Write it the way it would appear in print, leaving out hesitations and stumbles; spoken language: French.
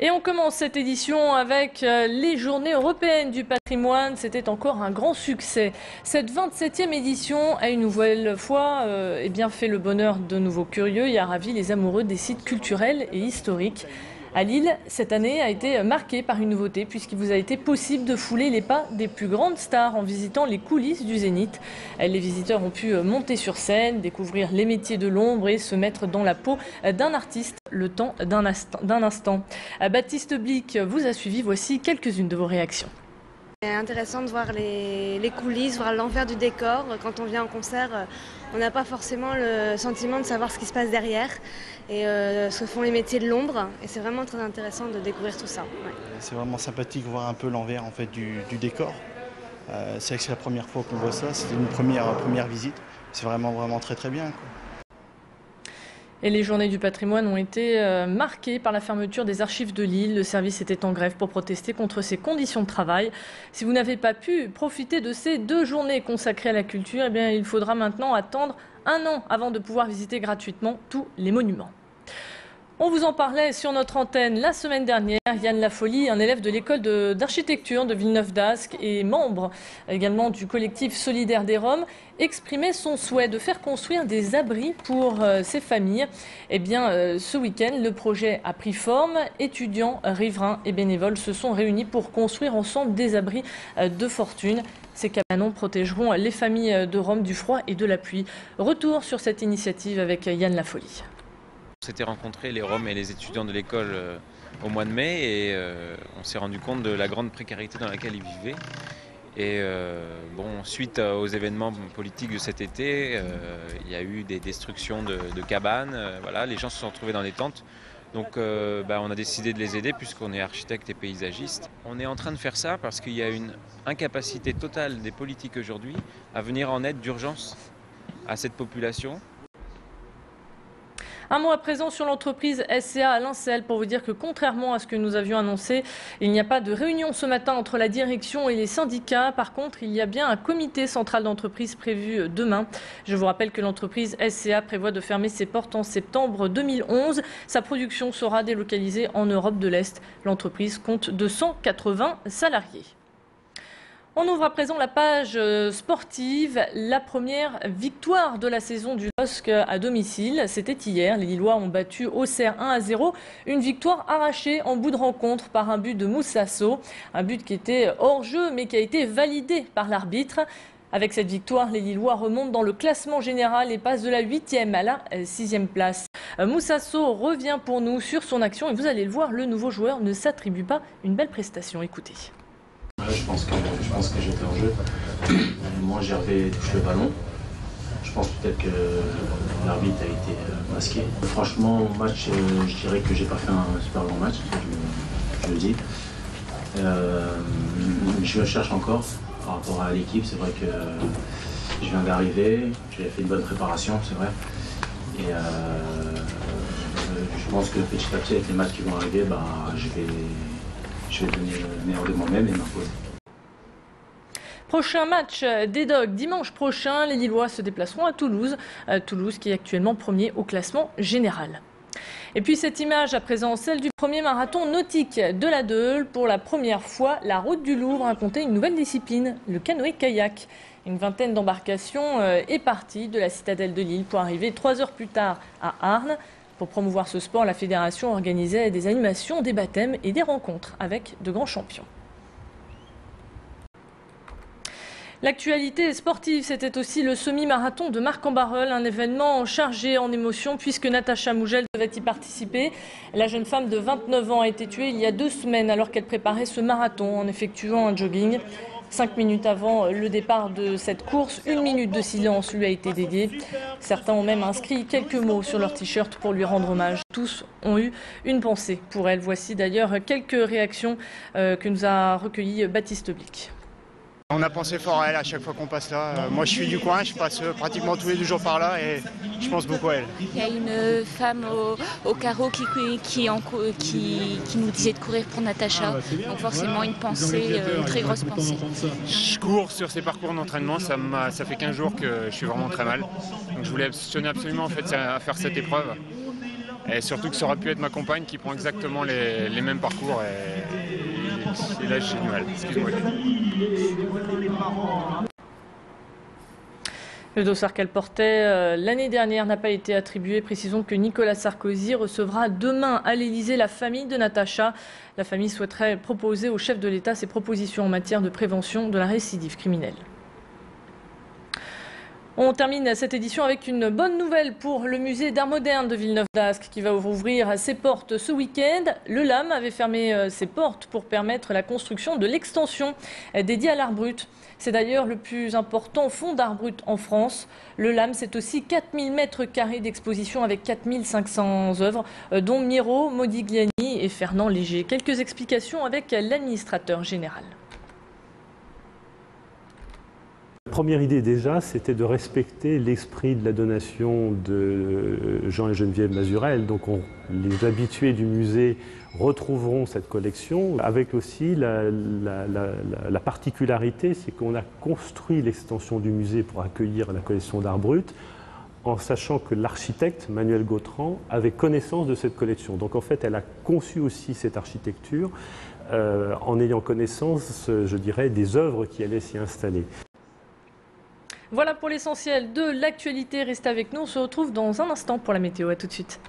Et on commence cette édition avec les Journées européennes du patrimoine. C'était encore un grand succès. Cette 27e édition a une nouvelle fois fait le bonheur de nouveaux curieux et a ravi les amoureux des sites culturels et historiques. À Lille, cette année a été marquée par une nouveauté puisqu'il vous a été possible de fouler les pas des plus grandes stars en visitant les coulisses du Zénith. Les visiteurs ont pu monter sur scène, découvrir les métiers de l'ombre et se mettre dans la peau d'un artiste le temps d'un instant. Baptiste Blic vous a suivi, voici quelques-unes de vos réactions. C'est intéressant de voir les coulisses, voir l'envers du décor. Quand on vient en concert, on n'a pas forcément le sentiment de savoir ce qui se passe derrière et ce que font les métiers de l'ombre. Et c'est vraiment très intéressant de découvrir tout ça. Ouais. C'est vraiment sympathique de voir un peu l'envers en fait, du décor. C'est vrai que c'est la première fois qu'on voit ça, c'était une première visite. C'est vraiment très très bien, quoi. Et les journées du patrimoine ont été marquées par la fermeture des archives de Lille. Le service était en grève pour protester contre ces conditions de travail. Si vous n'avez pas pu profiter de ces 2 journées consacrées à la culture, eh bien, il faudra maintenant attendre 1 an avant de pouvoir visiter gratuitement tous les monuments. On vous en parlait sur notre antenne la semaine dernière. Yann Lafolie, un élève de l'école d'architecture de Villeneuve-d'Ascq et membre également du collectif solidaire des Roms, exprimait son souhait de faire construire des abris pour ses familles. Eh bien, ce week-end, le projet a pris forme. Étudiants, riverains et bénévoles se sont réunis pour construire ensemble des abris de fortune. Ces cabanons protégeront les familles de Roms du froid et de la pluie. Retour sur cette initiative avec Yann Lafolie. On s'était rencontrés, les Roms et les étudiants de l'école, au mois de mai et on s'est rendu compte de la grande précarité dans laquelle ils vivaient. Et suite aux événements politiques de cet été, il y a eu des destructions de cabanes. Voilà, les gens se sont retrouvés dans des tentes. Donc on a décidé de les aider puisqu'on est architecte et paysagiste. On est en train de faire ça parce qu'il y a une incapacité totale des politiques aujourd'hui à venir en aide d'urgence à cette population. Un mot à présent sur l'entreprise SCA à Lincel pour vous dire que contrairement à ce que nous avions annoncé, il n'y a pas de réunion ce matin entre la direction et les syndicats. Par contre, il y a bien un comité central d'entreprise prévu demain. Je vous rappelle que l'entreprise SCA prévoit de fermer ses portes en septembre 2011. Sa production sera délocalisée en Europe de l'Est. L'entreprise compte 280 salariés. On ouvre à présent la page sportive. La première victoire de la saison du LOSC à domicile, c'était hier. Les Lillois ont battu Auxerre 1-0. Une victoire arrachée en bout de rencontre par un but de Moussasso. Un but qui était hors jeu mais qui a été validé par l'arbitre. Avec cette victoire, les Lillois remontent dans le classement général et passent de la 8e à la 6e place. Moussasso revient pour nous sur son action et vous allez le voir, le nouveau joueur ne s'attribue pas une belle prestation. Écoutez. Je pense que j'étais en jeu. Moi, Gervais touche le ballon. Je pense peut-être que l'arbitre a été masqué. Franchement, au match, je dirais que j'ai pas fait un super bon match, je le dis. Je cherche encore par rapport à l'équipe. C'est vrai que je viens d'arriver, j'ai fait une bonne préparation, c'est vrai. Et je pense que petit à petit, avec les matchs qui vont arriver, je vais donner le meilleur de moi-même et m'imposer. Prochain match des Dogs dimanche prochain. Les Lillois se déplaceront à Toulouse. Toulouse qui est actuellement premier au classement général. Et puis cette image à présent, celle du premier marathon nautique de la Deûle. Pour la première fois, la route du Louvre a compté une nouvelle discipline, le canoë-kayak. Une vingtaine d'embarcations est partie de la citadelle de Lille pour arriver 3 heures plus tard à Arnes. Pour promouvoir ce sport, la fédération organisait des animations, des baptêmes et des rencontres avec de grands champions. L'actualité sportive, c'était aussi le semi-marathon de Marc-en-Barœul, un événement chargé en émotions puisque Natacha Mougel devait y participer. La jeune femme de 29 ans a été tuée il y a 2 semaines alors qu'elle préparait ce marathon en effectuant un jogging. 5 minutes avant le départ de cette course, 1 minute de silence lui a été dédiée. Certains ont même inscrit quelques mots sur leur t-shirt pour lui rendre hommage. Tous ont eu une pensée pour elle. Voici d'ailleurs quelques réactions que nous a recueillies Baptiste Blic. On a pensé fort à elle à chaque fois qu'on passe là. Moi je suis du coin, je passe pratiquement tous les 2 jours par là et je pense beaucoup à elle. Il y a une femme au carreau qui nous disait de courir pour Natacha. Donc forcément une pensée, une très grosse pensée. Je cours sur ces parcours d'entraînement, ça fait 15 jours que je suis vraiment très mal. Donc je voulais tenir absolument en fait, à faire cette épreuve. Et surtout que ça aurait pu être ma compagne qui prend exactement les mêmes parcours. Et là, j'ai du mal. Excuse-moi. Le dossard qu'elle portait l'année dernière n'a pas été attribué. Précisons que Nicolas Sarkozy recevra demain à l'Élysée la famille de Natacha. La famille souhaiterait proposer au chef de l'État ses propositions en matière de prévention de la récidive criminelle. On termine cette édition avec une bonne nouvelle pour le musée d'art moderne de Villeneuve-d'Ascq qui va ouvrir ses portes ce week-end. Le LAM avait fermé ses portes pour permettre la construction de l'extension dédiée à l'art brut. C'est d'ailleurs le plus important fonds d'art brut en France. Le LAM, c'est aussi 4000 mètres carrés d'exposition avec 4500 œuvres, dont Miro, Modigliani et Fernand Léger. Quelques explications avec l'administrateur général. La première idée déjà, c'était de respecter l'esprit de la donation de Jean et Geneviève Mazurel. Donc les habitués du musée retrouveront cette collection, avec aussi la particularité, c'est qu'on a construit l'extension du musée pour accueillir la collection d'art brut, en sachant que l'architecte, Manuel Gautran, avait connaissance de cette collection. Donc en fait, elle a conçu aussi cette architecture en ayant connaissance, je dirais, des œuvres qui allaient s'y installer. Voilà pour l'essentiel de l'actualité. Restez avec nous, on se retrouve dans un instant pour la météo. À tout de suite.